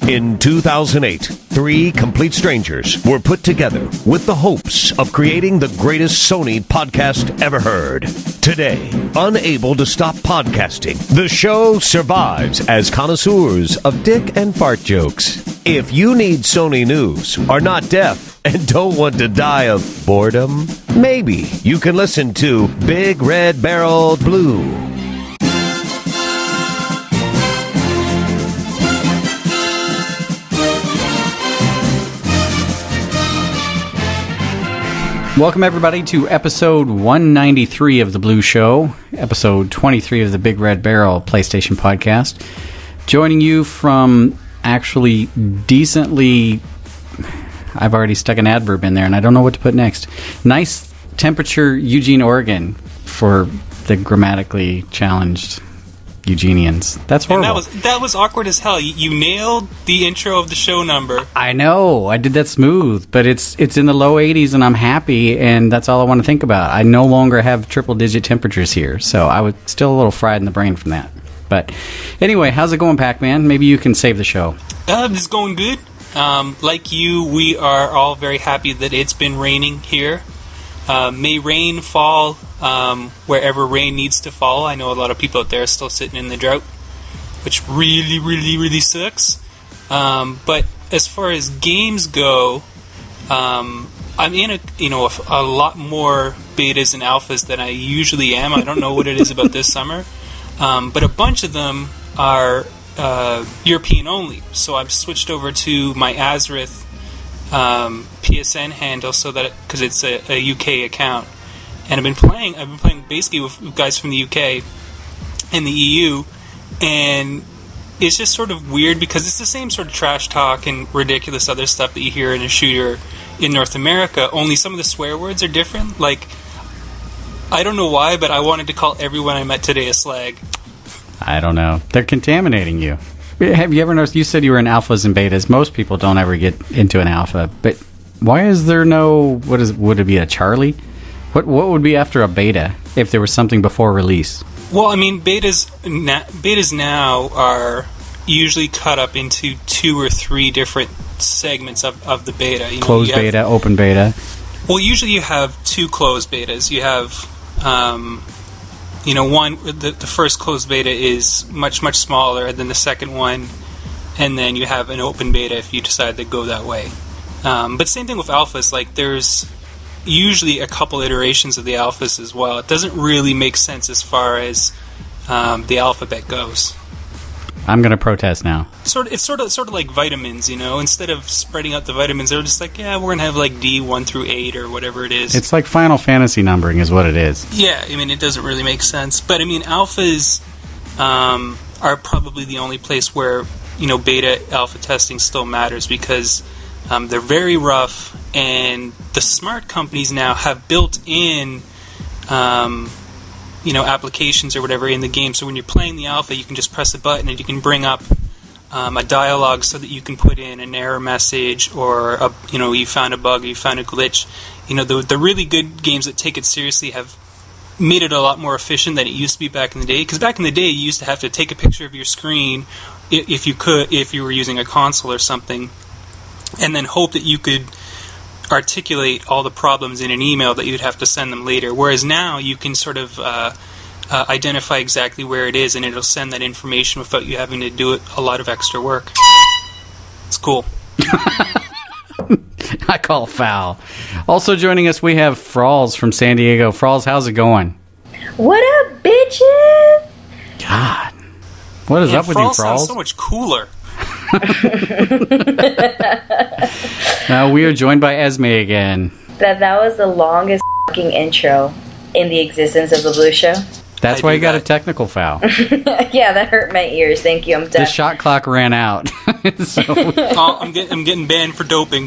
In 2008, three complete strangers were put together with the hopes of creating the greatest Sony podcast ever heard. Today, unable to stop podcasting, the show survives as connoisseurs of dick and fart jokes. If you need Sony news, are not deaf, and don't want to die of boredom, maybe you can listen to Big Red Barrel Blue. Welcome, everybody, to episode 193 of the Blu Show, episode 23 of the Big Red Barrel PlayStation podcast. Joining you from actually decently... I've already stuck an adverb in there, and I don't know what to put next. Nice temperature, Eugene, Oregon, for the grammatically challenged Eugenians. That's horrible. And that was awkward as hell. You nailed the intro of the show number. I know. I did that smooth, but it's in the low 80s, and I'm happy, and that's all I want to think about. I no longer have triple-digit temperatures here, so I was still a little fried in the brain from that. But anyway, how's it going, Pac-Man? Maybe you can save the show. It's going good. Like you, we are all very happy that it's been raining here. May rain fall wherever rain needs to fall. I know a lot of people out there are still sitting in the drought, which really, really, really sucks. But as far as games go, I'm in a lot more betas and alphas than I usually am. I don't know what it is about this summer, but a bunch of them are European only. So I've switched over to my Azrith PSN handle so that because it's a UK account, and I've been playing basically with guys from the UK and the EU, and it's just sort of weird because it's the same sort of trash talk and ridiculous other stuff that you hear in a shooter in North America, only some of the swear words are different. Like, I don't know why, but I wanted to call everyone I met today a slag. I don't know. They're contaminating you. Have you ever noticed, you said you were in alphas and betas. Most people don't ever get into an alpha, but why is there no, would it be a Charlie? What would be after a beta if there was something before release? Well, I mean, betas now are usually cut up into 2 or 3 different segments of the beta. Closed beta, open beta. Well, usually you have 2 closed betas. You have, the first closed beta is much, much smaller than the second one, and then you have an open beta if you decide to go that way. But same thing with alphas. Like, there's usually a couple iterations of the alphas as well. It doesn't really make sense as far as the alphabet goes. I'm going to protest now. It's sort of like vitamins, Instead of spreading out the vitamins, they're just like, yeah, we're going to have like D 1 through 8 or whatever it is. It's like Final Fantasy numbering is what it is. Yeah, I mean, it doesn't really make sense. But I mean, alphas are probably the only place where beta alpha testing still matters because they're very rough, and the smart companies now have built in applications or whatever in the game. So when you're playing the alpha, you can just press a button and you can bring up a dialogue so that you can put in an error message or you found a bug or you found a glitch. The really good games that take it seriously have made it a lot more efficient than it used to be back in the day. Because back in the day, you used to have to take a picture of your screen if you were using a console or something, and then hope that you could articulate all the problems in an email that you'd have to send them later. Whereas now you can sort of identify exactly where it is, and it'll send that information without you having to do a lot of extra work. It's cool. I call foul. Also joining us, we have Frawls from San Diego. Frawls, how's it going? What up, bitches? God. What is up with you, Frawls? Sounds so much cooler. Now we are joined by Esme again. That was the longest fucking intro in the existence of the Blu Show. That's why you got a technical foul. Yeah, that hurt my ears. Thank you. I'm deaf. The shot clock ran out. I'm getting banned for doping.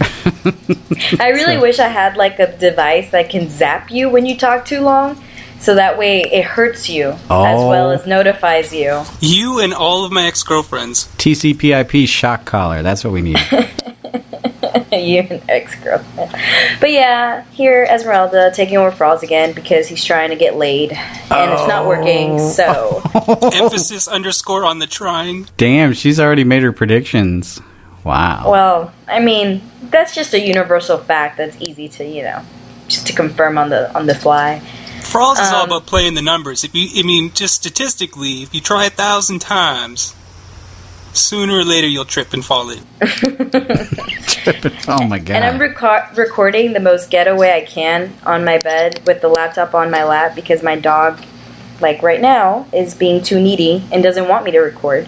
I really wish I had like a device that can zap you when you talk too long. So that way it hurts you as well as notifies you. You and all of my ex-girlfriends. TCP/IP shock collar. That's what we need. You and ex-girlfriend. But yeah, here Esmeralda taking over Frawls again because he's trying to get laid. And it's not working, so... Emphasis _ on the trying. Damn, she's already made her predictions. Wow. Well, I mean, that's just a universal fact that's easy to, just to confirm on the fly. Frawls is all about playing the numbers. Just statistically, if you try 1,000 times, sooner or later you'll trip and fall in. Oh my god. And I'm recording the most ghetto way I can on my bed with the laptop on my lap because my dog, like right now, is being too needy and doesn't want me to record.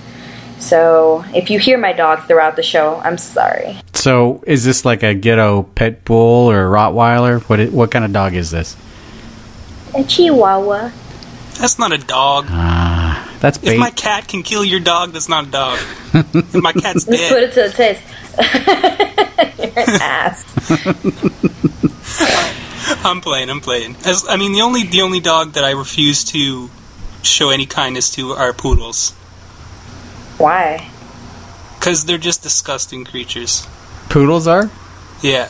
So if you hear my dog throughout the show, I'm sorry. So is this like a ghetto pit bull or a Rottweiler? What kind of dog is this? A Chihuahua. That's not a dog. That's bait. If my cat can kill your dog, that's not a dog. If my cat's Let's dead. put it to the test. You're an ass. I'm playing. The only dog that I refuse to show any kindness to are poodles. Why? Because they're just disgusting creatures. Poodles are? Yeah.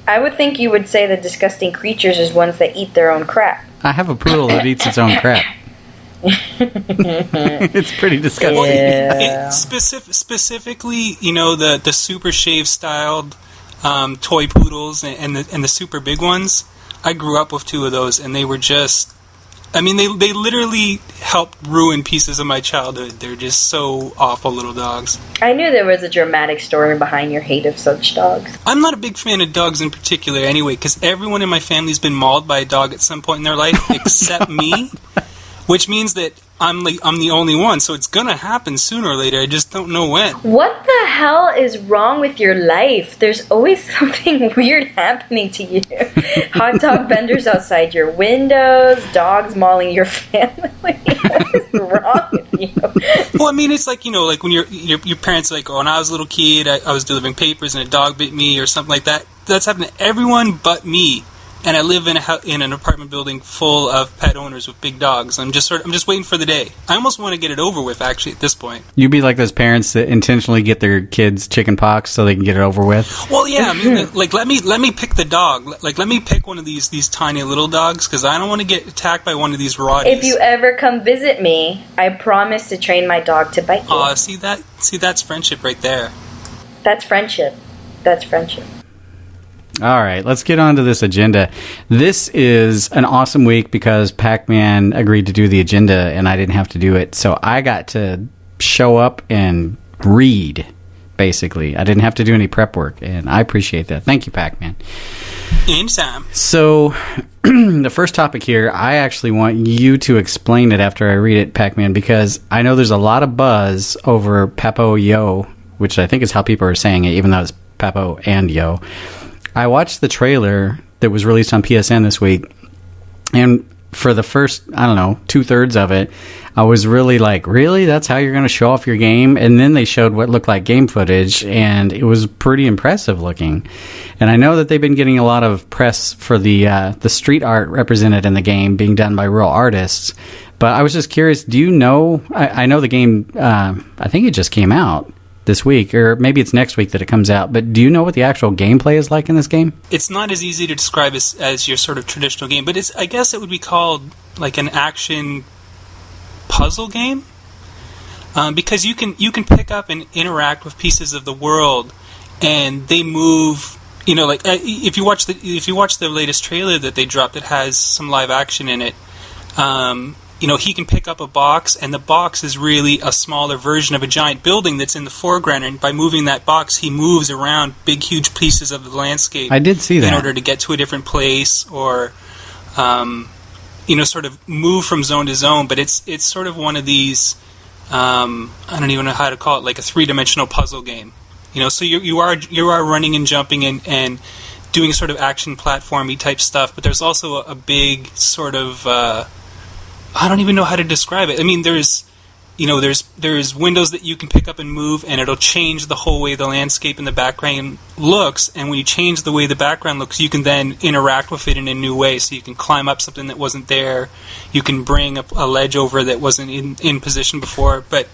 I would think you would say the disgusting creatures is ones that eat their own crap. I have a poodle that eats its own crap. It's pretty disgusting. Yeah. Specifically, the super shave styled toy poodles and the super big ones. I grew up with 2 of those, and they were just. They literally helped ruin pieces of my childhood. They're just so awful little dogs. I knew there was a dramatic story behind your hate of such dogs. I'm not a big fan of dogs in particular anyway, because everyone in my family's been mauled by a dog at some point in their life, except me, which means that I'm the only one, so it's gonna happen sooner or later. I just don't know when. What the hell is wrong with your life? There's always something weird happening to you. Hot dog vendors outside your windows, dogs mauling your family. What is wrong with you? Well, it's like, like when your parents are like, oh, when I was a little kid, I was delivering papers and a dog bit me or something like that. That's happened to everyone but me. And I live in an apartment building full of pet owners with big dogs. I'm just waiting for the day. I almost want to get it over with, actually, at this point. You'd be like those parents that intentionally get their kids chicken pox so they can get it over with. Well, yeah. Let me pick the dog. Let me pick one of these tiny little dogs because I don't want to get attacked by one of these rotties. If you ever come visit me, I promise to train my dog to bite you. See, that's friendship right there. That's friendship. That's friendship. All right, let's get on to this agenda. This is an awesome week because Pac-Man agreed to do the agenda and I didn't have to do it. So I got to show up and read, basically. I didn't have to do any prep work, and I appreciate that. Thank you, Pac-Man. Anytime. So the first topic here, I actually want you to explain it after I read it, Pac-Man, because I know there's a lot of buzz over Papo Yo, which I think is how people are saying it, even though it's Papo and Yo. I watched the trailer that was released on PSN this week, and for the first, 2/3 of it, I was really like, really? That's how you're going to show off your game? And then they showed what looked like game footage, and it was pretty impressive looking. And I know that they've been getting a lot of press for the street art represented in the game being done by real artists, but I was just curious, do you know, I know the game, I think it just came out this week, or maybe it's next week that it comes out, but do you know what the actual gameplay is like in this game? It's not as easy to describe as your sort of traditional game, but I guess it would be called like an action puzzle game, because you can pick up and interact with pieces of the world, and they move. If you watch the latest trailer that they dropped, it has some live action in it. He can pick up a box, and the box is really a smaller version of a giant building that's in the foreground, and by moving that box, he moves around big, huge pieces of the landscape. I did see that. In order to get to a different place, or, sort of move from zone to zone, but it's sort of one of these, I don't even know how to call it, like a three-dimensional puzzle game. So you are running and jumping and doing sort of action platformy type stuff, but there's also a big sort of, I don't even know how to describe it. There's windows that you can pick up and move, and it'll change the whole way the landscape in the background looks. And when you change the way the background looks, you can then interact with it in a new way. So you can climb up something that wasn't there. You can bring a ledge over that wasn't in position before. But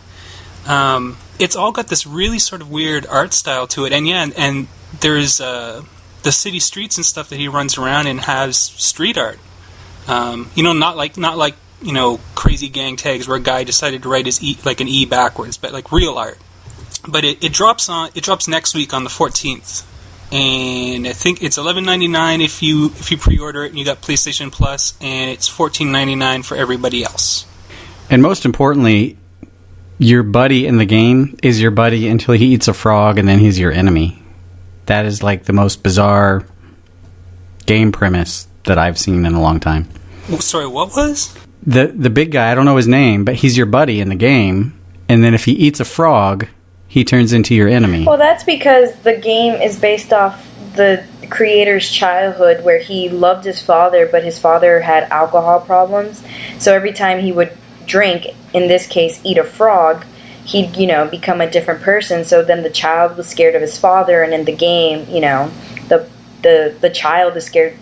it's all got this really sort of weird art style to it. And there's the city streets and stuff that he runs around in has street art. Not like crazy gang tags where a guy decided to write his an E backwards, but like real art. but it drops next week on the 14th, and I think it's $11.99 if you pre-order it and you got PlayStation Plus, and it's $14.99 for everybody else. And most importantly, your buddy in the game is your buddy until he eats a frog, and then he's your enemy. That is like the most bizarre game premise that I've seen in a long time. Sorry, what was? The big guy, I don't know his name, but he's your buddy in the game, and then if he eats a frog, he turns into your enemy. Well, that's because the game is based off the creator's childhood, where he loved his father, but his father had alcohol problems. So every time he would drink, in this case, eat a frog, he'd, become a different person. So then the child was scared of his father, and in the game, the child is scared,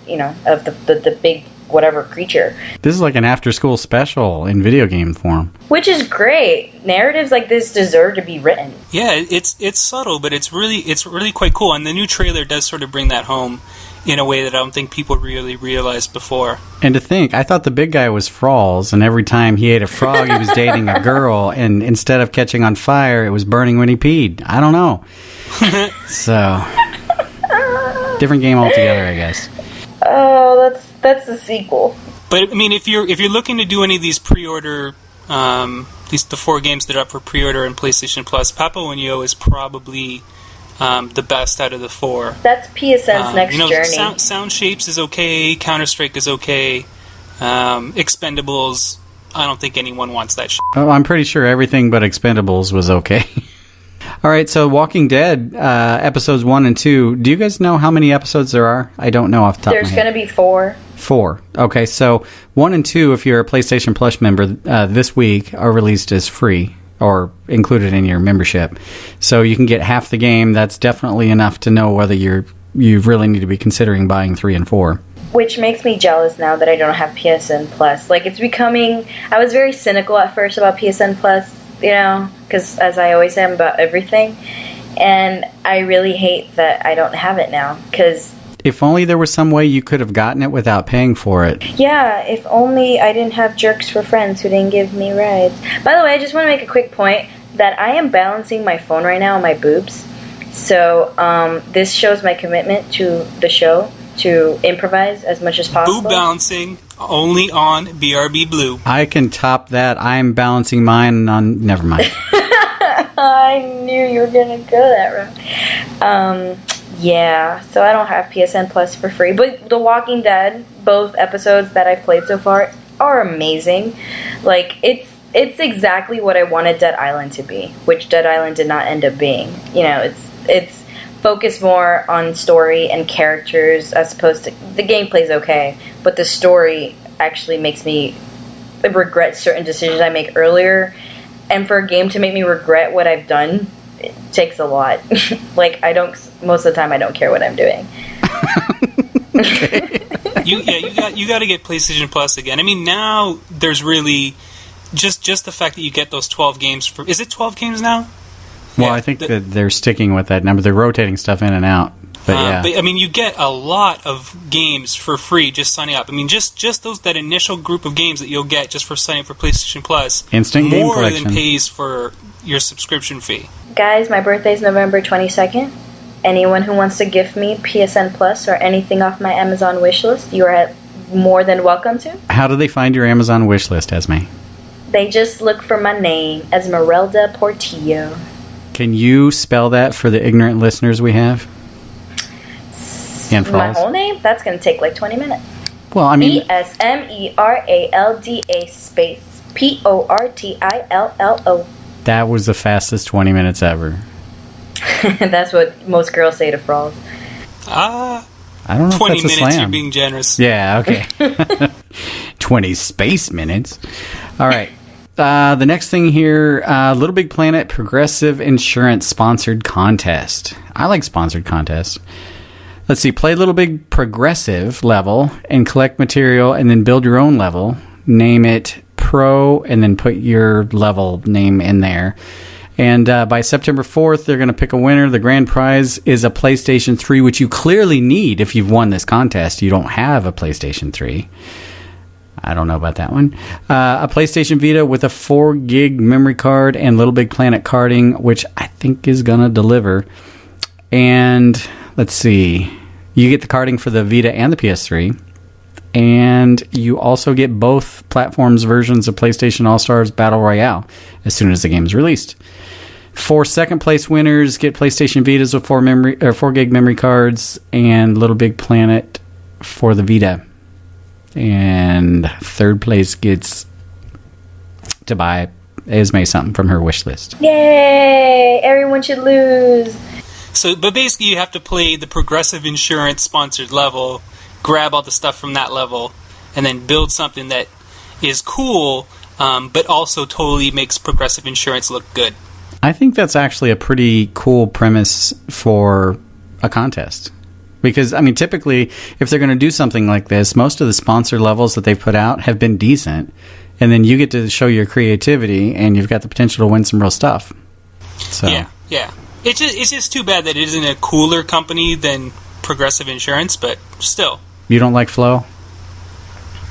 of the big whatever creature. This is like an after-school special in video game form. Which is great. Narratives like this deserve to be written. Yeah, it's subtle, but it's really quite cool. And the new trailer does sort of bring that home in a way that I don't think people really realized before. And to think, I thought the big guy was Fralls, and every time he ate a frog, he was dating a girl, and instead of catching on fire, it was burning when he peed. I don't know. So, different game altogether, I guess. Oh, that's the sequel. But I mean, if you're looking to do any of these pre-order, the 4 games that are up for pre-order in PlayStation Plus, Papo and Yo is probably the best out of the 4. That's PSN's next journey. Sound Shapes is okay. Counter-Strike is okay. Expendables, I don't think anyone wants that shit. Oh, I'm pretty sure everything but Expendables was okay. All right, so Walking Dead, episodes 1 and 2. Do you guys know how many episodes there are? I don't know off the top of my head. There's going to be 4. 4. Okay, so 1 and 2, if you're a PlayStation Plus member, this week are released as free or included in your membership. So you can get half the game. That's definitely enough to know whether you really need to be considering buying 3 and 4. Which makes me jealous now that I don't have PSN Plus. Like, it's becoming... I was very cynical at first about PSN Plus, because as I always am about everything. And I really hate that I don't have it now, because... If only there was some way you could have gotten it without paying for it. Yeah, if only I didn't have jerks for friends who didn't give me rides. By the way, I just want to make a quick point that I am balancing my phone right now on my boobs. So this shows my commitment to the show, to improvise as much as possible. Boob balancing only on BRB Blue. I can top that. I'm balancing mine on... Never mind. I knew you were going to go that route. Yeah, so I don't have PSN Plus for free. But The Walking Dead, both episodes that I've played so far, are amazing. Like, it's exactly what I wanted Dead Island to be, which Dead Island did not end up being. It's focused more on story and characters as opposed to... The gameplay's okay, but the story actually makes me regret certain decisions I make earlier. And for a game to make me regret what I've done... It takes a lot. Like, most of the time I don't care what I'm doing. You got to get PlayStation Plus again. I mean, now there's really just the fact that you get those 12 games for... Is it 12 games now? Well, yeah, I think that they're sticking with that number. They're rotating stuff in and out. But yeah. But I mean, you get a lot of games for free just signing up. I mean, just that initial group of games that you'll get just for signing up for PlayStation Plus. Instant game collection. More than pays for your subscription fee. Guys, my birthday is November 22nd. Anyone who wants to gift me PSN Plus or anything off my Amazon wishlist, you are more than welcome to. How do they find your Amazon wishlist, Esme? They just look for my name, Esmeralda Portillo. Can you spell that for the ignorant listeners we have? My whole name? That's going to take like 20 minutes. Well, I mean... ESMERALDA space PORTILLO. That was the fastest 20 minutes ever. That's what most girls say to frogs. I don't know 20 if that's minutes, a slam. You're being generous. Yeah, okay. 20 space minutes. All right. The next thing here, Little Big Planet Progressive Insurance sponsored contest. I like sponsored contests. Let's see. Play Little Big Progressive level and collect material and then build your own level. Name it Pro and then put your level name in there. And by September 4th, they're going to pick a winner. The grand prize is a PlayStation 3, which you clearly need if you've won this contest. You don't have a PlayStation 3. I don't know about that one. A PlayStation Vita with a 4 gig memory card and Little Big Planet carding, which I think is going to deliver. And let's see. You get the carding for the Vita and the PS3. And you also get both platforms' versions of PlayStation All-Stars Battle Royale as soon as the game is released. 4 second-place winners get PlayStation Vitas with 4 gig memory cards and Little Big Planet for the Vita. And third place gets to buy Esme something from her wish list. Yay! Everyone should lose. So, but basically you have to play the Progressive Insurance sponsored level, grab all the stuff from that level, and then build something that is cool, but also totally makes Progressive Insurance look good. I think that's actually a pretty cool premise for a contest. Because, I mean, typically, if they're going to do something like this, most of the sponsor levels that they've put out have been decent. And then you get to show your creativity, and you've got the potential to win some real stuff. So. Yeah. It's just too bad that it isn't a cooler company than Progressive Insurance, but still. You don't like Flo?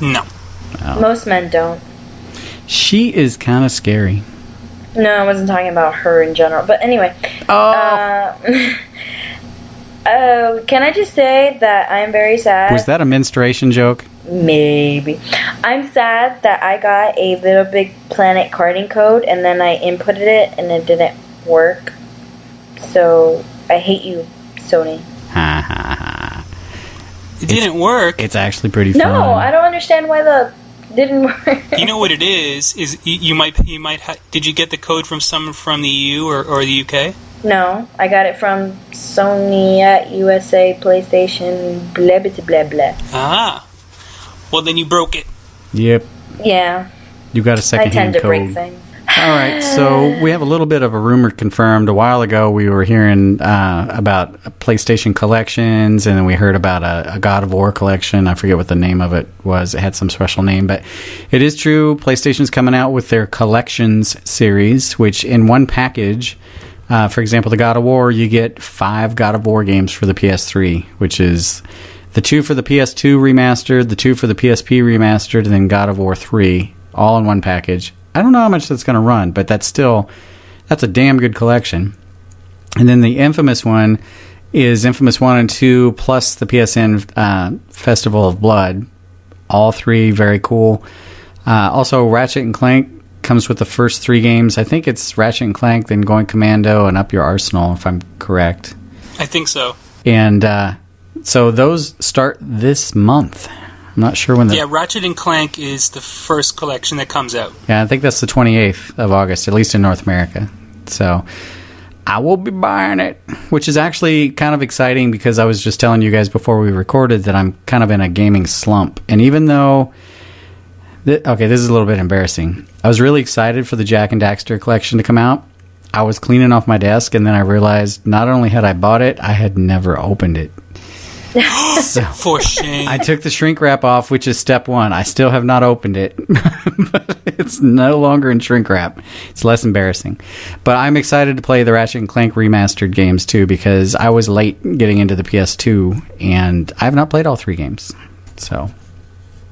No. Oh. Most men don't. She is kind of scary. No, I wasn't talking about her in general. But anyway. Can I just say that I'm very sad? Was that a menstruation joke? Maybe. I'm sad that I got a Little Big Planet carding code and then I inputted it and it didn't work. So, I hate you, Sony. Ha ha ha. It didn't work. It's actually pretty fun. No, I don't understand why the didn't work. You know what it is you might did you get the code from someone from the EU or the UK? No, I got it from Sony at USA, PlayStation, blah, blah, blah, blah. Ah. Well, then you broke it. Yep. Yeah. You got a I second tend hand to code. break things. All right, so we have a little bit of a rumor confirmed. A while ago, we were hearing about PlayStation collections, and then we heard about a God of War collection. I forget what the name of it was. It had some special name, but it is true. PlayStation's coming out with their collections series, which in one package, for example, the God of War, you get 5 God of War games for the PS3, which is the 2 for the PS2 remastered, the 2 for the PSP remastered, and then God of War 3, all in one package. I don't know how much that's going to run, but that's a damn good collection. And then the infamous one is Infamous 1 and 2 plus the PSN Festival of Blood. All 3 very cool. Also, Ratchet and Clank comes with the first 3 games. I think it's Ratchet and Clank, then Going Commando, and Up Your Arsenal, if I'm correct. I think so. And so those start this month. I'm not sure when Yeah, Ratchet and Clank is the first collection that comes out. Yeah, I think that's the 28th of August, at least in North America. So I will be buying it, which is actually kind of exciting because I was just telling you guys before we recorded that I'm kind of in a gaming slump. And even though... Okay, this is a little bit embarrassing. I was really excited for the Jak and Daxter collection to come out. I was cleaning off my desk, and then I realized not only had I bought it, I had never opened it. So, for shame. I took the shrink wrap off, which is step 1. I still have not opened it, but it's no longer in shrink wrap. It's less embarrassing. But I'm excited to play the Ratchet and Clank remastered games, too, because I was late getting into the PS2, and I have not played all 3 games. So,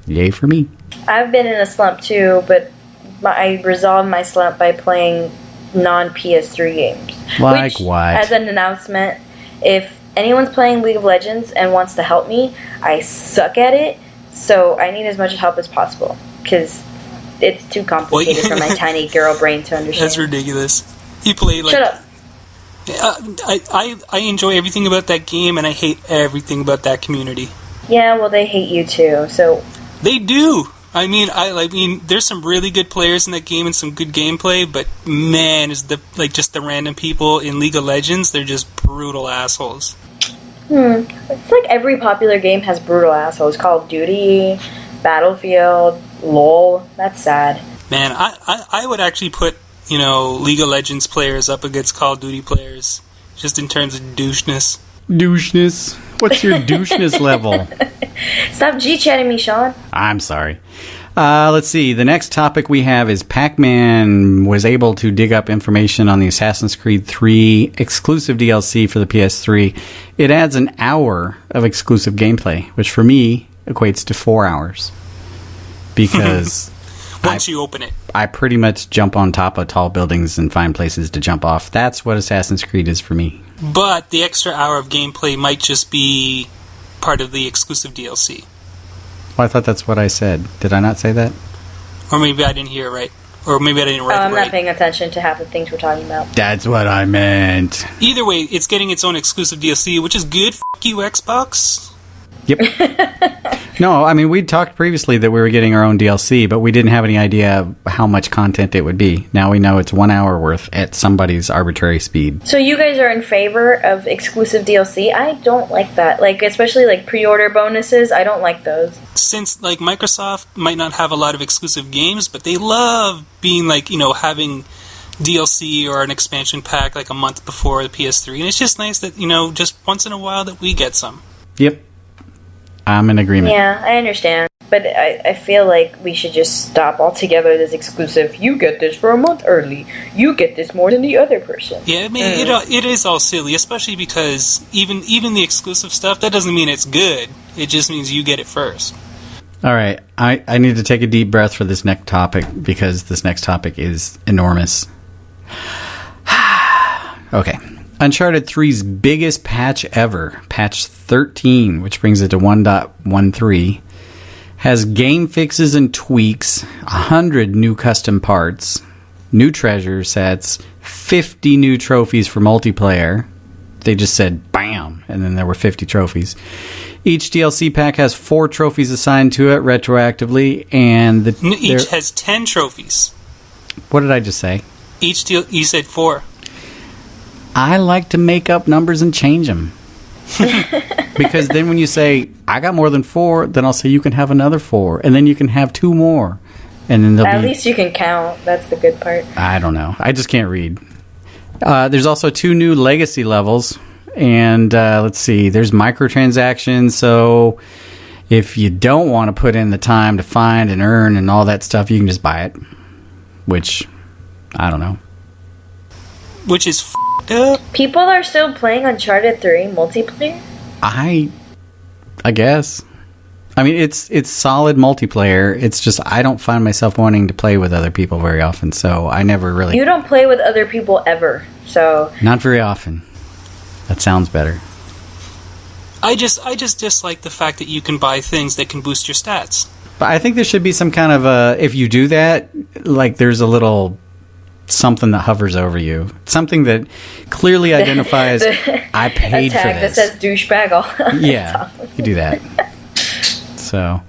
yay for me. I've been in a slump too, but I resolved my slump by playing non-PS3 games. Like which, what? As an announcement, if anyone's playing League of Legends and wants to help me, I suck at it, so I need as much help as possible, because it's too complicated for my tiny girl brain to understand. That's ridiculous. You play like... Shut up. I enjoy everything about that game, and I hate everything about that community. Yeah, well, they hate you too, so... They do! I mean, there's some really good players in that game and some good gameplay, but man, is just the random people in League of Legends, they're just brutal assholes. It's like every popular game has brutal assholes. Call of Duty, Battlefield, LOL. That's sad. Man, I would actually put, League of Legends players up against Call of Duty players, just in terms of doucheness. Doucheness? What's your doucheness level? Stop G-chatting me, Sean. I'm sorry. Let's see. The next topic we have is Pac-Man was able to dig up information on the Assassin's Creed 3 exclusive DLC for the PS3. It adds an hour of exclusive gameplay, which for me equates to 4 hours. because Once you open it. I pretty much jump on top of tall buildings and find places to jump off. That's what Assassin's Creed is for me. But the extra hour of gameplay might just be part of the exclusive DLC. Well, I thought that's what I said. Did I not say that? Or maybe I didn't hear it right. Or maybe I didn't write it I'm right. not paying attention to half the things we're talking about. That's what I meant. Either way, it's getting its own exclusive DLC, which is good. F*** you, Xbox. Yep. No, I mean, we talked previously that we were getting our own DLC, but we didn't have any idea how much content it would be. Now we know it's 1 hour worth at somebody's arbitrary speed. So you guys are in favor of exclusive DLC? I don't like that. Like, especially like pre-order bonuses, I don't like those. Since, like, Microsoft might not have a lot of exclusive games, but they love being, like, you know, having DLC or an expansion pack, like, a month before the PS3. And it's just nice that, you know, just once in a while that we get some. Yep. I'm in agreement. Yeah, I understand. But I feel like we should just stop altogether this exclusive. You get this for a month early. You get this more than the other person. Yeah, I mean, it is all silly, especially because even the exclusive stuff, that doesn't mean it's good. It just means you get it first. All right. I need to take a deep breath for this next topic because this next topic is enormous. Okay. Uncharted 3's biggest patch ever, patch 13, which brings it to 1.13, has game fixes and tweaks, 100 new custom parts, new treasure sets, 50 new trophies for multiplayer. They just said bam, and then there were 50 trophies. Each DLC pack has 4 trophies assigned to it retroactively, and each has 10 trophies. What did I just say? You said 4. I like to make up numbers and change them. Because then when you say, I got more than 4, then I'll say you can have another 4. And then you can have 2 more. And then At least you can count. That's the good part. I don't know. I just can't read. There's also 2 new legacy levels. And let's see. There's microtransactions. So if you don't want to put in the time to find and earn and all that stuff, you can just buy it. Which, I don't know. Which is f***ed up. People are still playing Uncharted 3 multiplayer? I guess. I mean, it's solid multiplayer. It's just I don't find myself wanting to play with other people very often, so I never really... You don't play with other people ever, so... Not very often. That sounds better. I just dislike the fact that you can buy things that can boost your stats. But I think there should be some kind of a... If you do that, like there's a little... something that hovers over you. Something that clearly identifies I paid for this. A tag that says douchebag all yeah, you do that. So,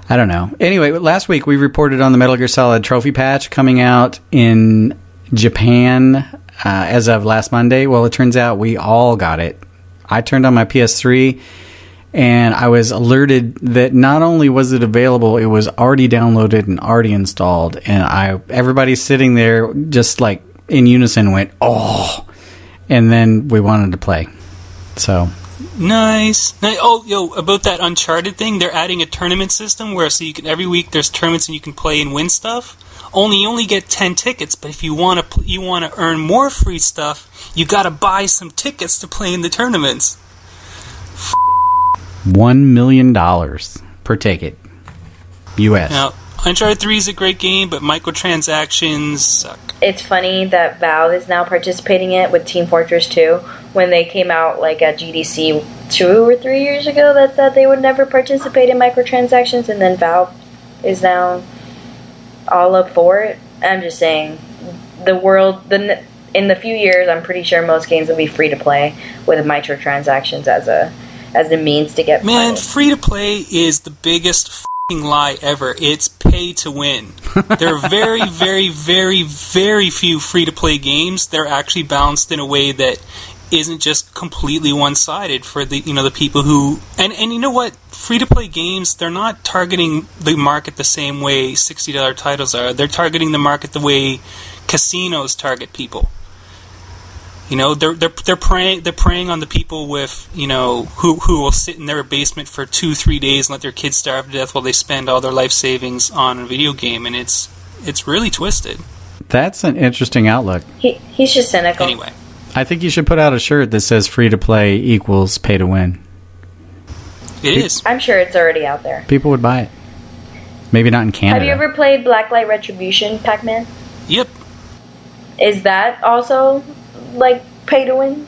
I don't know. Anyway, last week we reported on the Metal Gear Solid trophy patch coming out in Japan as of last Monday. Well, it turns out we all got it. I turned on my PS3 and I was alerted that not only was it available, it was already downloaded and already installed. And everybody sitting there just like in unison went, oh, and then we wanted to play. So nice. Oh, about that Uncharted thing, they're adding a tournament system where so you can every week there's tournaments and you can play and win stuff. You only get 10 tickets, but if you want to earn more free stuff, you got to buy some tickets to play in the tournaments. $1 million per ticket. U.S. Now, Uncharted 3 is a great game, but microtransactions suck. It's funny that Valve is now participating in it with Team Fortress 2 when they came out like at GDC 2 or 3 years ago that said they would never participate in microtransactions, and then Valve is now all up for it. I'm just saying, in the few years, I'm pretty sure most games will be free to play with microtransactions as a means to get Man, money. free to play is the biggest f***ing lie ever. It's pay to win. There are very, very, very, very few free to play games that are actually balanced in a way that isn't just completely one-sided for the people who and you know what, free to play games, they're not targeting the market the same way $60 titles are. They're targeting the market the way casinos target people. They're preying on the people with who will sit in their basement for 2-3 days and let their kids starve to death while they spend all their life savings on a video game, and it's really twisted. That's an interesting outlook. He's just cynical. Anyway, I think you should put out a shirt that says free to play equals pay to win. it is. I'm sure it's already out there. People would buy it. Maybe not in Canada. Have you ever played Blacklight Retribution, Pac-Man? Yep. Is that also like pay to win?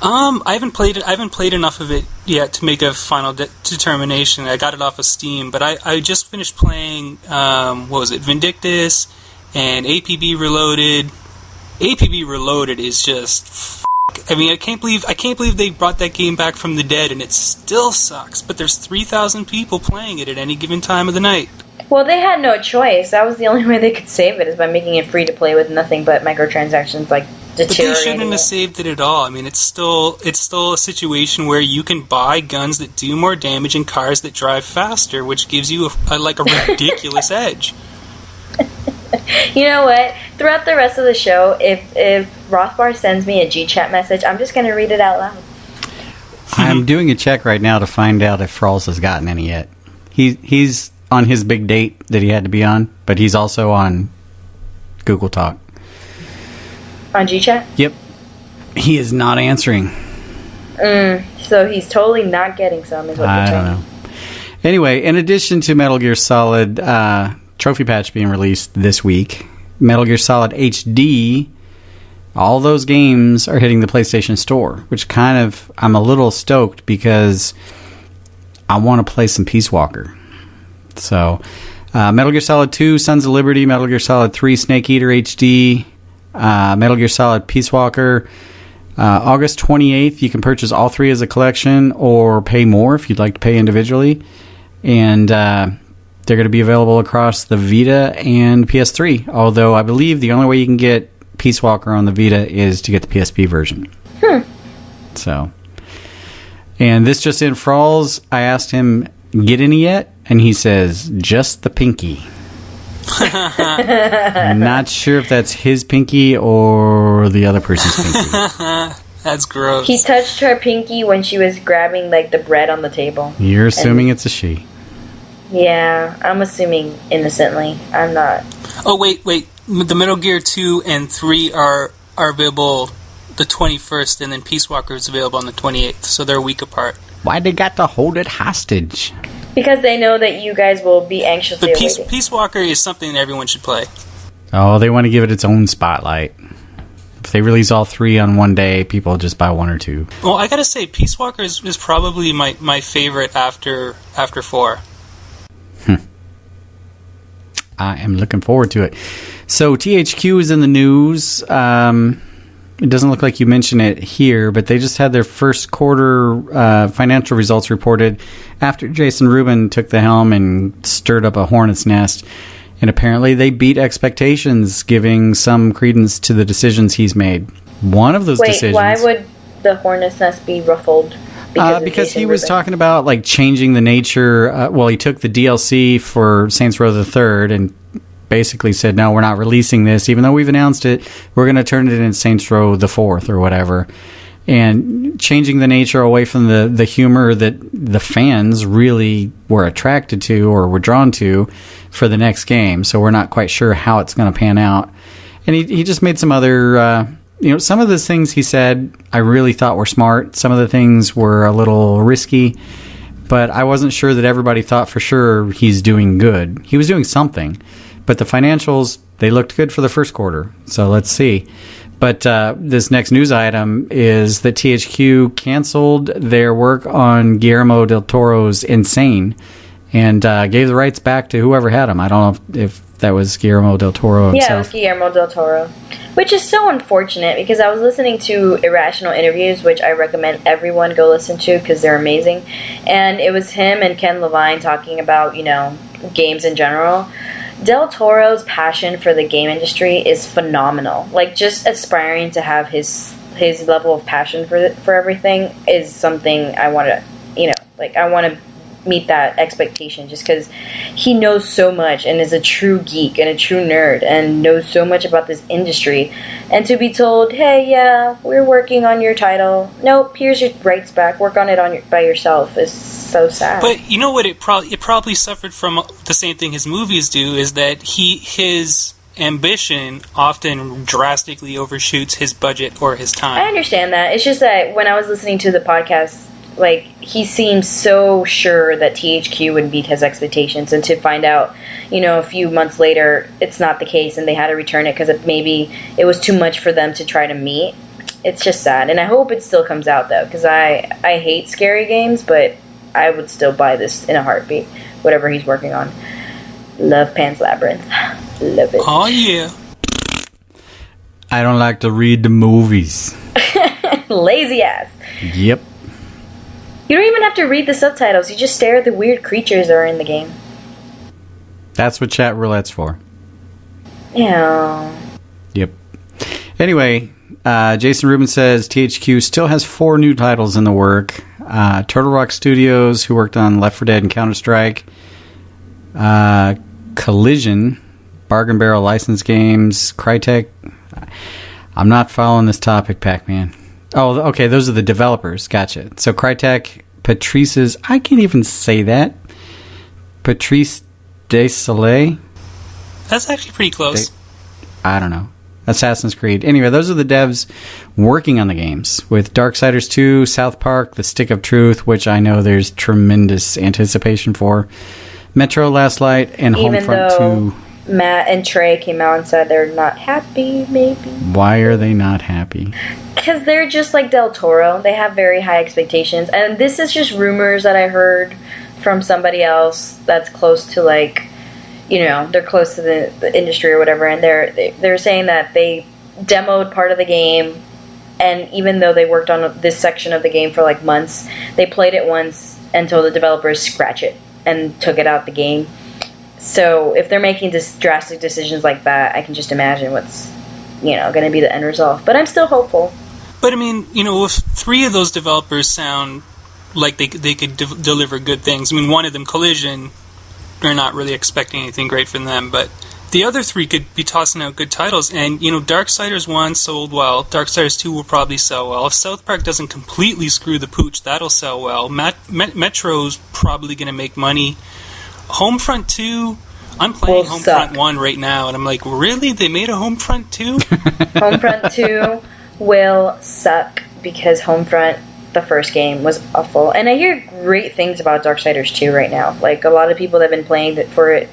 I haven't played it. I haven't played enough of it yet to make a final determination. I got it off of Steam, but I just finished playing. What was it? Vindictus and APB Reloaded. APB Reloaded is just. I mean, I can't believe they brought that game back from the dead, and it still sucks. But there's 3,000 people playing it at any given time of the night. Well, they had no choice. That was the only way they could save it, is by making it free to play with nothing but microtransactions, like deteriorating. But they shouldn't have saved it at all. I mean, it's still a situation where you can buy guns that do more damage and cars that drive faster, which gives you a ridiculous edge. You know what? Throughout the rest of the show, if Rothbar sends me a G-chat message, I'm just going to read it out loud. I'm doing a check right now to find out if Frawls has gotten any yet. He's on his big date that he had to be on, but he's also on Google Talk. On G-chat? Yep. He is not answering. So he's totally not getting some, is what you're saying. I don't know. Anyway, in addition to Metal Gear Solid Trophy Patch being released this week, Metal Gear Solid HD, all those games are hitting the PlayStation Store, which I'm a little stoked because I want to play some Peace Walker. So, Metal Gear Solid 2, Sons of Liberty, Metal Gear Solid 3, Snake Eater HD, Metal Gear Solid Peace Walker. August 28th, you can purchase all three as a collection or pay more if you'd like to pay individually. And they're going to be available across the Vita and PS3, although I believe the only way you can get Peace Walker on the Vita is to get the PSP version. So, and this just in, Frawls, I asked him, get any yet? And he says, just the pinky. Not sure if that's his pinky or the other person's pinky. That's gross. He touched her pinky when she was grabbing like the bread on the table. You're assuming it's a she. Yeah, I'm assuming innocently. I'm not. Oh, wait. The Metal Gear 2 and 3 are available the 21st, and then Peace Walker is available on the 28th, so they're a week apart. Why they got to hold it hostage? Because they know that you guys will be anxiously awaiting. Peace Walker is something that everyone should play. Oh, they want to give it its own spotlight. If they release all three on one day, people will just buy one or two. Well, I gotta say, Peace Walker is probably my favorite after 4. I am looking forward to it. So THQ is in the news. It doesn't look like you mentioned it here, but they just had their first quarter financial results reported after Jason Rubin took the helm and stirred up a hornet's nest. And apparently they beat expectations, giving some credence to the decisions he's made. One of those decisions... Why would the hornet's nest be ruffled? Because he was talking about like changing the nature. He took the DLC for Saints Row the Third and basically said, no, we're not releasing this. Even though we've announced it, we're going to turn it in Saints Row the Fourth or whatever. And changing the nature away from the humor that the fans really were attracted to or were drawn to for the next game. So we're not quite sure how it's going to pan out. And he just made some other... some of the things he said I really thought were smart. Some of the things were a little risky, but I wasn't sure that everybody thought for sure he's doing good. He was doing something, but the financials, they looked good for the first quarter, so let's see. But this next news item is that THQ canceled their work on Guillermo del Toro's Insane and gave the rights back to whoever had them. I don't know if that was Guillermo del Toro himself. Yeah, it was Guillermo del Toro. Which is so unfortunate because I was listening to Irrational Interviews, which I recommend everyone go listen to because they're amazing. And it was him and Ken Levine talking about, games in general. Del Toro's passion for the game industry is phenomenal. Like, just aspiring to have his level of passion for everything is something I want to, I want to meet that expectation just because he knows so much and is a true geek and a true nerd and knows so much about this industry. And to be told, hey, yeah, we're working on your title. Nope, here's your rights back. Work on it by yourself is so sad. But you know what? It probably suffered from the same thing his movies do, is that his ambition often drastically overshoots his budget or his time. I understand that. It's just that when I was listening to the podcast Like, he seems so sure that THQ would meet his expectations, and to find out, a few months later, it's not the case, and they had to return it because maybe it was too much for them to try to meet. It's just sad, and I hope it still comes out, though, because I hate scary games, but I would still buy this in a heartbeat, whatever he's working on. Love Pan's Labyrinth. Love it. Oh, yeah. I don't like to read the movies. Lazy ass. Yep. You don't even have to read the subtitles. You just stare at the weird creatures that are in the game. That's what chat roulette's for. Yeah. Yep. Anyway, Jason Rubin says THQ still has 4 new titles in the work. Turtle Rock Studios, who worked on Left 4 Dead and Counter-Strike. Collision, Bargain Barrel License Games, Crytek. I'm not following this topic, Pac-Man. Oh, okay, those are the developers. Gotcha. So Crytek, Patrice's... I can't even say that. Patrice Desoleil? That's actually pretty close. I don't know. Assassin's Creed. Anyway, those are the devs working on the games. With Darksiders 2, South Park, The Stick of Truth, which I know there's tremendous anticipation for, Metro Last Light, and Homefront 2. Matt and Trey came out and said they're not happy, maybe. Why are they not happy? Because they're just like Del Toro. They have very high expectations. And this is just rumors that I heard from somebody else that's close to, like, they're close to the industry or whatever. And they're saying that they demoed part of the game. And even though they worked on this section of the game for, like, months, they played it once and told the developers scratch it and took it out the game. So if they're making drastic decisions like that, I can just imagine what's, going to be the end result. But I'm still hopeful. But I mean, if 3 of those developers sound like they could deliver good things. I mean, one of them, Collision, they're not really expecting anything great from them. But the other 3 could be tossing out good titles. And, Darksiders 1 sold well. Darksiders 2 will probably sell well. If South Park doesn't completely screw the pooch, that'll sell well. Metro's probably going to make money. Homefront 2, I'm playing Homefront 1 right now, and I'm like, really? They made a Homefront 2? Homefront 2 will suck because Homefront, the first game, was awful. And I hear great things about Darksiders 2 right now. Like, a lot of people that have been playing it for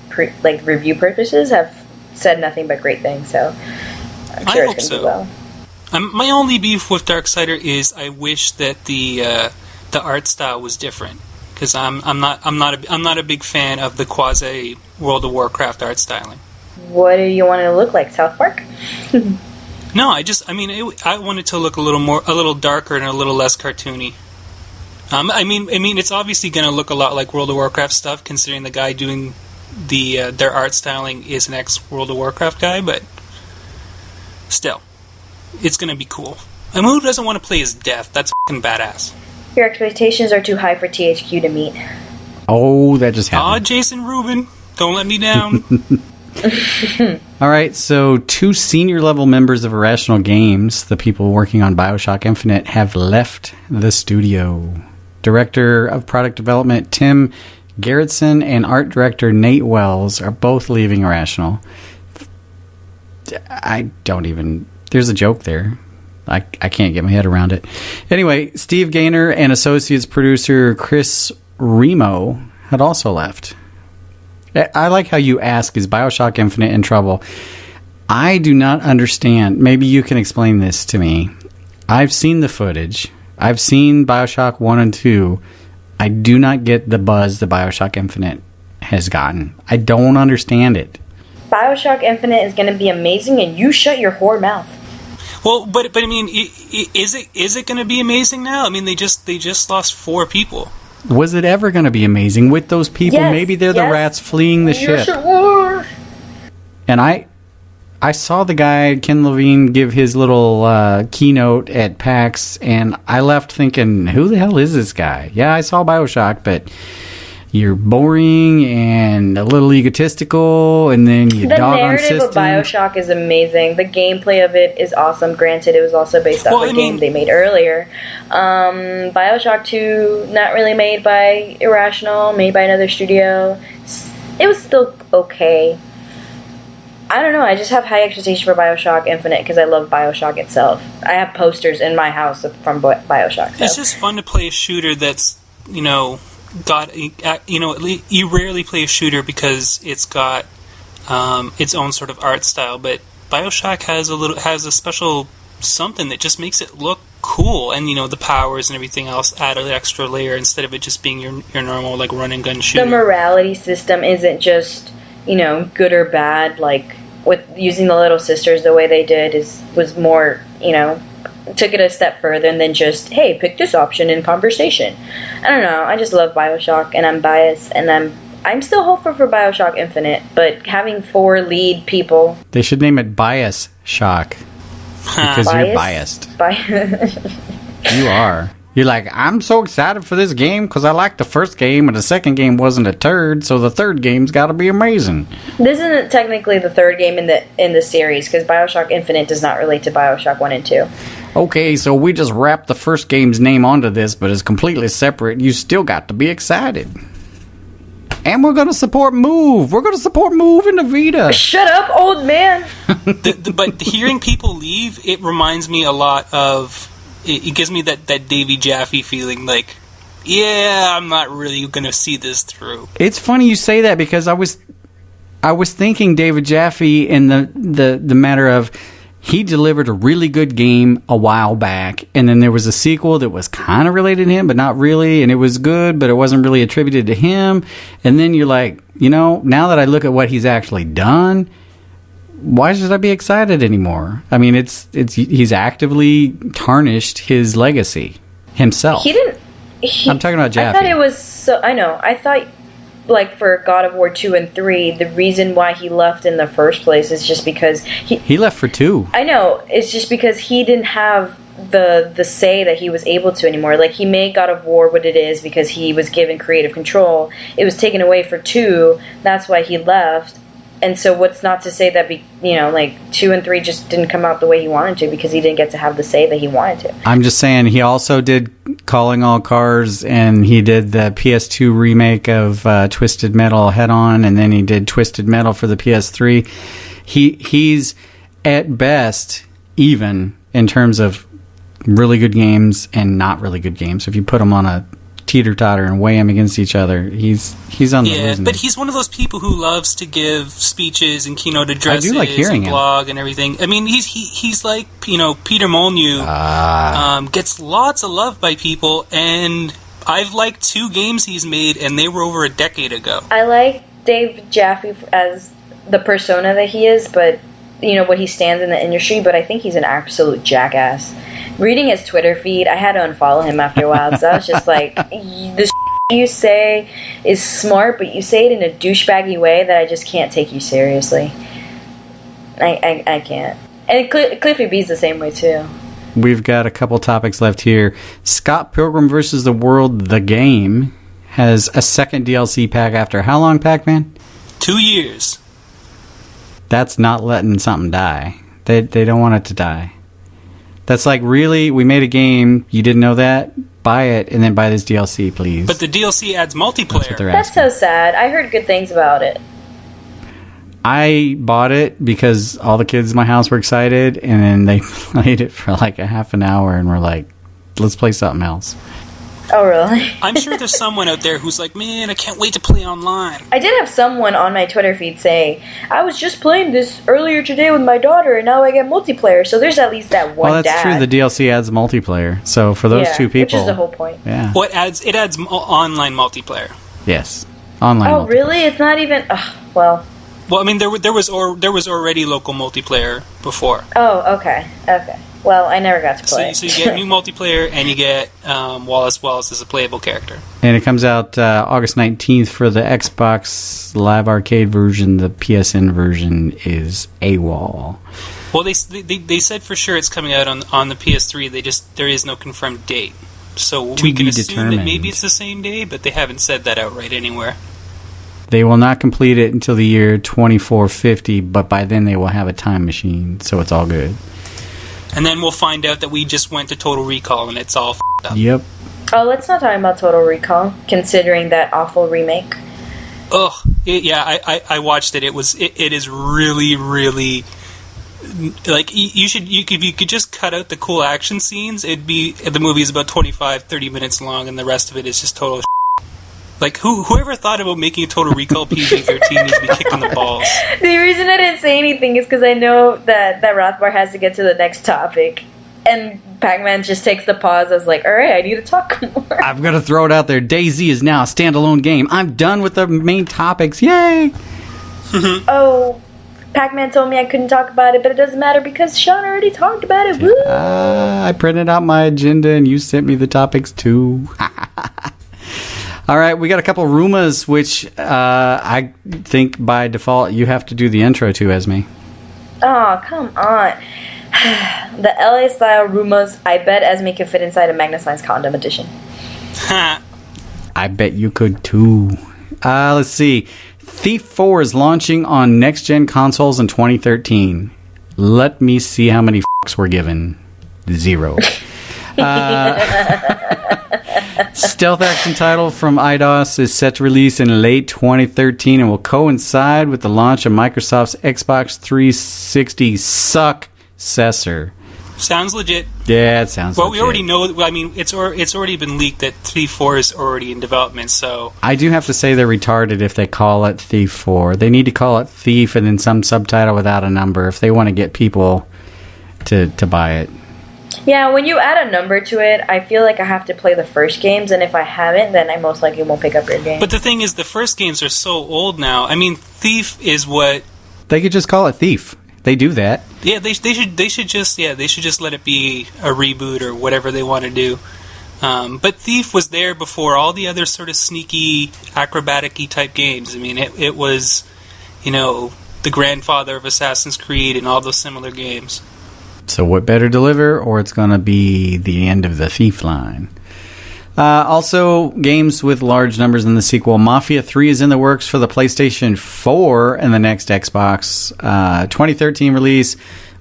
review purposes have said nothing but great things, so I'm sure it's going to do well. My only beef with Darksider is I wish that the art style was different. Because I'm not a big fan of the quasi World of Warcraft art styling. What do you want it to look like, South Park? No, I want it to look a little darker and a little less cartoony. I mean, it's obviously going to look a lot like World of Warcraft stuff, considering the guy doing their art styling is an ex-World of Warcraft guy. But still, it's going to be cool. I mean, who doesn't want to play as Death? That's fucking badass. Your expectations are too high for THQ to meet. Oh, that just happened. Jason Rubin, don't let me down. All right, so 2 senior-level members of Irrational Games, the people working on BioShock Infinite, have left the studio. Director of Product Development Tim Gerritsen and Art Director Nate Wells are both leaving Irrational. There's a joke there. I can't get my head around it. Anyway, Steve Gaynor and associates producer Chris Remo had also left. I like how you ask, is BioShock Infinite in trouble? I do not understand. Maybe you can explain this to me. I've seen the footage. I've seen BioShock 1 and 2. I do not get the buzz that BioShock Infinite has gotten. I don't understand it. BioShock Infinite is going to be amazing, and you shut your whore mouth. Well, but I mean, is it going to be amazing now? I mean, they just lost 4 people. Was it ever going to be amazing with those people? Yes, maybe they're the rats fleeing the ship. It was. And I saw the guy Ken Levine give his little keynote at PAX, and I left thinking, who the hell is this guy? Yeah, I saw BioShock, but you're boring and a little egotistical, and then you dog on systems. The narrative of BioShock is amazing. The gameplay of it is awesome. Granted, it was also based off a game they made earlier. BioShock 2, not really made by Irrational, made by another studio. It was still okay. I don't know. I just have high expectations for BioShock Infinite because I love BioShock itself. I have posters in my house from BioShock. So. It's just fun to play a shooter that's, got, you rarely play a shooter because it's got its own sort of art style, but BioShock has a special something that just makes it look cool, and the powers and everything else add an extra layer instead of it just being your normal like run and gun shooter. The morality system isn't just good or bad. Like with using the Little Sisters the way they did was more took it a step further than just hey, pick this option in conversation. I don't know. I just love BioShock, and I'm biased, and I'm still hopeful for BioShock Infinite, but having 4 lead people, they should name it Bias Shock. Because you're biased. You are. You're like, I'm so excited for this game because I liked the first game and the second game wasn't a turd, so the third game's got to be amazing. This isn't technically the third game in the series because BioShock Infinite does not relate to BioShock 1 and 2. Okay, so we just wrapped the first game's name onto this, but it's completely separate. You still got to be excited. And we're going to support Move. We're going to support Move in the Vita. Shut up, old man. But hearing people leave, it reminds me a lot of... It gives me that Davy Jaffe feeling like, yeah, I'm not really going to see this through. It's funny you say that because I was thinking David Jaffe in the matter of... He delivered a really good game a while back, and then there was a sequel that was kind of related to him, but not really, and it was good, but it wasn't really attributed to him. And then you're like, now that I look at what he's actually done, why should I be excited anymore? I mean, he's actively tarnished his legacy himself. I'm talking about Jaffe. I thought it was so. I know. I thought. Like for God of War 2 and 3, the reason why he left in the first place is just because he left for 2. I know, it's just because he didn't have the say that he was able to anymore. Like he made God of War what it is because he was given creative control. It was taken away for 2. That's why he left. And so what's not to say that, like 2 and 3 just didn't come out the way he wanted to because he didn't get to have the say that he wanted to. I'm just saying he also did Calling All Cars, and he did the PS2 remake of Twisted Metal Head On, and then he did Twisted Metal for the PS3. He's at best even in terms of really good games and not really good games. If you put them on a teeter-totter and weigh them against each other, he's on the losing. But he's one of those people who loves to give speeches and keynote addresses I do like hearing and blog and everything. I mean, he's like, Peter Molyneux gets lots of love by people, and I've liked 2 games he's made, and they were over a decade ago. I like Dave Jaffe as the persona that he is, but what he stands in the industry, but I think he's an absolute jackass. Reading his Twitter feed, I had to unfollow him after a while because I was just like, the you say is smart, but you say it in a douchebaggy way that I just can't take you seriously. I can't. And Cliffy B's the same way too. We've got a couple topics left here. Scott Pilgrim vs. the World, the game, has a second DLC pack after how long, Pac-Man? 2 years. That's not letting something die. They don't want it to die. That's like, really? We made a game. You didn't know that? Buy it, and then buy this DLC, please. But the DLC adds multiplayer. That's so sad. I heard good things about it. I bought it because all the kids in my house were excited, and then they played it for like a half an hour, and were like, let's play something else. Oh, really? I'm sure there's someone out there who's like, man, I can't wait to play online. I did have someone on my Twitter feed say, I was just playing this earlier today with my daughter, and now I get multiplayer. So there's at least that one. Well, that's true. The DLC adds multiplayer. So for those 2 people, which is the whole point. Yeah. Well, it adds online multiplayer. Yes, online. Oh, really? It's not even. Well. Well, I mean, there was already local multiplayer before. Oh, okay. Well, I never got to play. So you get new multiplayer, and you get Wallace as a playable character. And it comes out August 19th for the Xbox Live Arcade version. The PSN version is AWOL. Well, they said for sure it's coming out on the PS3. There is no confirmed date. So we can assume that maybe it's the same day, but they haven't said that outright anywhere. They will not complete it until the year 2450, but by then they will have a time machine, so it's all good. And then we'll find out that we just went to Total Recall and it's all f***ed up. Yep. Oh, let's not talk about Total Recall, considering that awful remake. I watched it. It is really, really, like, you could just cut out the cool action scenes. The movie is about 25-30 minutes long, and the rest of it is just total like, whoever thought about making a Total Recall PG-13 needs to be kicked in the balls. The reason I didn't say anything is because I know that Rothbar has to get to the next topic. And Pac-Man just takes the pause. I was like, alright, I need to talk more. I'm going to throw it out there. DayZ is now a standalone game. I'm done with the main topics. Yay! Oh, Pac-Man told me I couldn't talk about it, but it doesn't matter because Sean already talked about it. Woo! I printed out my agenda and you sent me the topics too. All right, we got a couple rumors, which I think by default you have to do the intro to, Esme. Oh, come on. The LA style rumors, I bet Esme can fit inside a Magnus Lines condom edition. I bet you could too. Let's see. Thief 4 is launching on next-gen consoles in 2013. Let me see how many f***s were given. 0. Stealth action title from IDOS is set to release in late 2013 and will coincide with the launch of Microsoft's Xbox 360 successor. Sounds legit. Yeah, it sounds legit. Well, we already know. I mean, it's already been leaked that Thief 4 is already in development. So I do have to say they're retarded if they call it Thief 4. They need to call it Thief and then some subtitle without a number if they want to get people to buy it. Yeah, when you add a number to it, I feel like I have to play the first games, and if I haven't, then I most likely won't pick up your game. But the thing is, the first games are so old now. I mean, Thief is what they could just call it Thief. They do that. Yeah, they should just let it be a reboot or whatever they want to do. But Thief was there before all the other sort of sneaky, acrobatic-y type games. I mean, it was, the grandfather of Assassin's Creed and all those similar games. So what better deliver, or it's going to be the end of the Thief line. Also, games with large numbers in the sequel. Mafia 3 is in the works for the PlayStation 4 and the next Xbox. 2013 release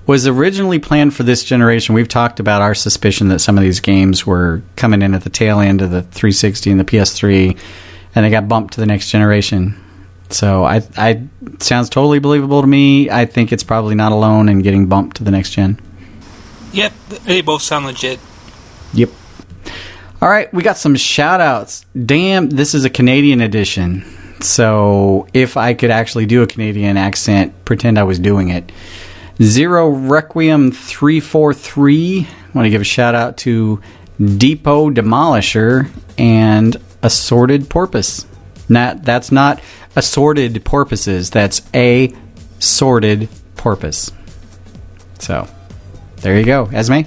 was originally planned for this generation. We've talked about our suspicion that some of these games were coming in at the tail end of the 360 and the PS3, and they got bumped to the next generation. So I sounds totally believable to me. I think it's probably not alone in getting bumped to the next gen. Yep, they both sound legit. Yep. All right, we got some shout-outs. Damn, this is a Canadian edition. So if I could actually do a Canadian accent, pretend I was doing it. Zero Requiem 343. I want to give a shout-out to Depot Demolisher and Assorted Porpoise. That's not assorted porpoises. That's a sorted porpoise. So, there you go. Esme?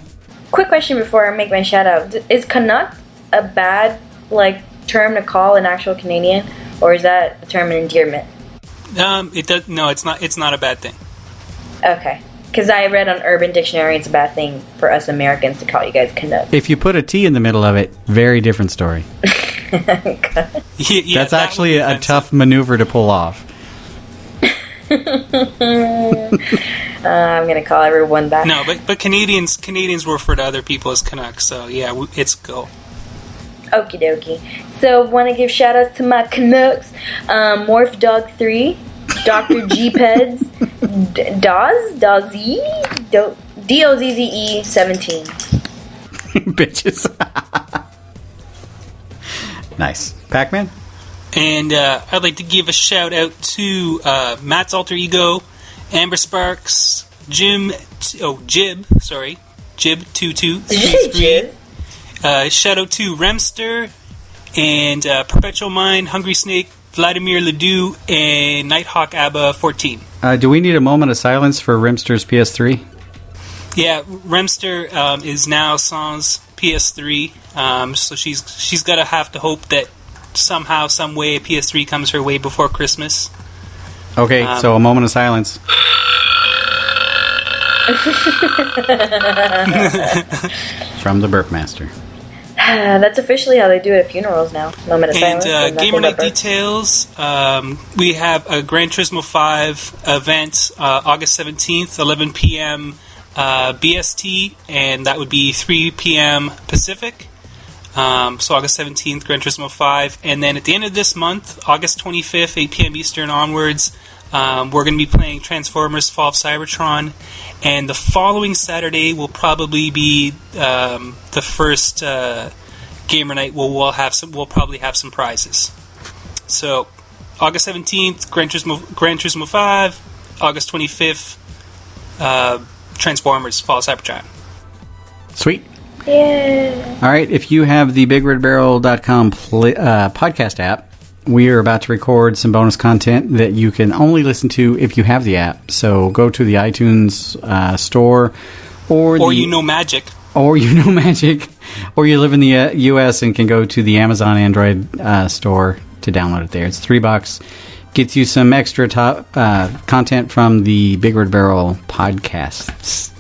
Quick question before I make my shout out. Is Canuck a bad term to call an actual Canadian, or is that a term of endearment? It does. No, it's not. It's not a bad thing. Okay, because I read on Urban Dictionary it's a bad thing for us Americans to call you guys Canuck. If you put a T in the middle of it, very different story. Yeah, that's actually a tough maneuver to pull off. I'm gonna call everyone back. No, but Canadians refer to other people as Canucks, so yeah, it's cool. Okie dokie. So, want to give shout outs to my Canucks. Morph Dog 3, Dr. G Peds, DOZZE 17. Bitches. Nice. Pac-Man? And I'd like to give a shout out to Matt's alter ego, Amber Sparks, Jib 2233. Shout out to Remster and Perpetual Mind, Hungry Snake, Vladimir Ledoux, and Nighthawk Abba 14. Do we need a moment of silence for Remster's PS3? Yeah, Remster is now Sans PS3, so she's got to have to hope that somehow, some way, a PS3 comes her way before Christmas. Okay, so a moment of silence. From the Burp Master. That's officially how they do it at funerals now. Moment of silence. And Gamer Night Details, we have a Gran Turismo 5 event August 17th, 11 p.m. BST, and that would be 3 p.m. Pacific. So August 17th, Gran Turismo 5. And then at the end of this month, August 25th, 8 p.m. Eastern onwards, we're going to be playing Transformers Fall of Cybertron. And the following Saturday will probably be the first gamer night where we'll probably have some prizes. So August 17th, Gran Turismo 5. August 25th, Transformers Fall of Cybertron. Sweet. Yeah. All right, if you have the BigRedBarel.com podcast app, we are about to record some bonus content that you can only listen to if you have the app. So go to the iTunes store, or you know Magic. Or you know Magic, or you live in the U.S. and can go to the Amazon Android store to download it there. It's $3. Gets you some extra content from the Big Red Barrel podcasts.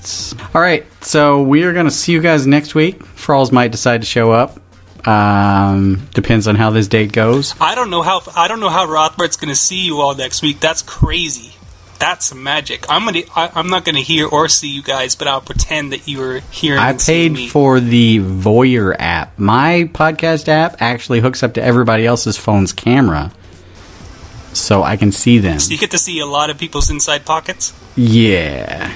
All right, so we are going to see you guys next week. Fralls might decide to show up. Depends on how this date goes. I don't know how Rothbart's going to see you all next week. That's crazy. That's some magic. I'm not going to hear or see you guys, but I'll pretend that you were hearing. I paid for the Voyeur app. My podcast app actually hooks up to everybody else's phone's camera, so I can see them. So you get to see a lot of people's inside pockets? Yeah.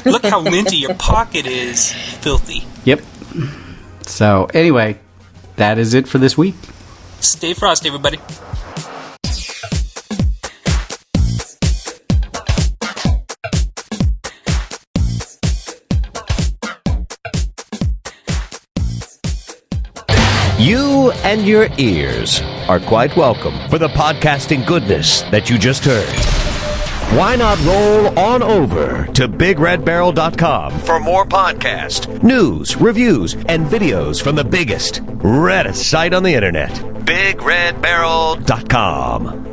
Look how minty your pocket is. Filthy. Yep. So, anyway, that is it for this week. Stay frosty, everybody. You and your ears are quite welcome for the podcasting goodness that you just heard. Why not roll on over to BigRedBarel.com for more podcasts, news, reviews, and videos from the biggest, reddest site on the internet, BigRedBarel.com.